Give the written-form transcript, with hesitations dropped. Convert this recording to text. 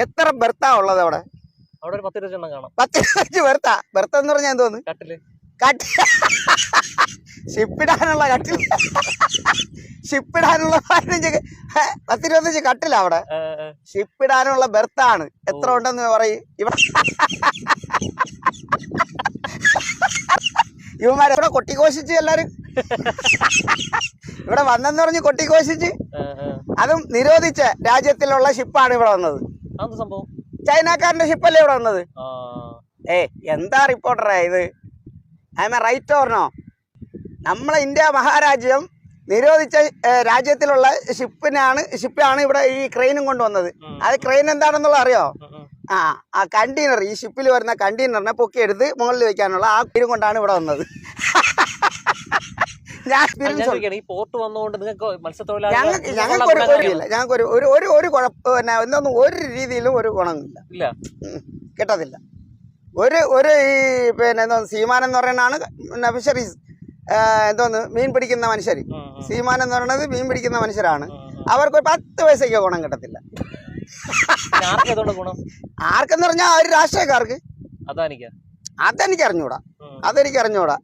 എത്ര ബെർത്താ ഉള്ളത് അവിടെ? അവിടെ ഒരു 10-20 കാണാം. 10 ബെർത്താ. ബെർത്ത എന്ന് പറഞ്ഞാൽ എന്തോന്ന്? കട്ടില്. ഷിപ്പിടാനുള്ള കട്ടിൽ. ഷിപ്പിടാനുള്ള 10-25 കട്ടില അവിടെ. ഷിപ്പിടാനുള്ള ബെർത്താണ്. എത്ര ഉണ്ടെന്ന് പറയും ഇവിടെ. ഇവന്മാരെ കൊട്ടിഘോഷിച്ച് എല്ലാരും ഇവിടെ വന്നെന്ന് പറഞ്ഞ് കൊട്ടിഘോഷിച്ച്. അതും നിരോധിച്ച രാജ്യത്തിലുള്ള ഷിപ്പാണ് ഇവിടെ വന്നത്. സംഭവം ചൈനക്കാരന്റെ ഷിപ്പല്ലേ ഇവിടെ വന്നത്? എന്താ റിപ്പോർട്ടറേ ഇത്? ഐ എം എ റൈറ്റ് ഓർണോ? നമ്മളെ ഇന്ത്യ മഹാരാജ്യം നിരോധിച്ച രാജ്യത്തിലുള്ള ഷിപ്പാണ് ഇവിടെ ഈ ക്രെയിനും കൊണ്ടുവന്നത്. അത് ക്രെയിൻ എന്താണെന്നുള്ള അറിയോ? ആ കണ്ടെയ്നർ, ഈ ഷിപ്പിൽ വരുന്ന കണ്ടെയ്നറിനെ പൊക്കിയെടുത്ത് മുകളിൽ വെക്കാനുള്ള ആ ക്രെയിനും കൊണ്ടാണ് ഇവിടെ വന്നത്. ഞങ്ങൾക്ക് കുഴപ്പം ഒരു രീതിയിലും ഒരു ഗുണമില്ല, കിട്ടത്തില്ല. ഒരു ഈ പിന്നെ സീമാൻ എന്ന് പറയുന്നതാണ് പിന്നെ ഫിഷറീസ് എന്തോന്ന് മീൻ പിടിക്കുന്ന മനുഷ്യർ. സീമാൻ എന്ന് പറയുന്നത് മീൻ പിടിക്കുന്ന മനുഷ്യരാണ്. അവർക്ക് 10 പൈസയ്ക്ക് ഗുണം കിട്ടത്തില്ല. ആർക്കെന്ന് പറഞ്ഞാൽ ഒരു രാഷ്ട്രീയക്കാർക്ക്. അതെനിക്ക് അറിഞ്ഞൂടാ.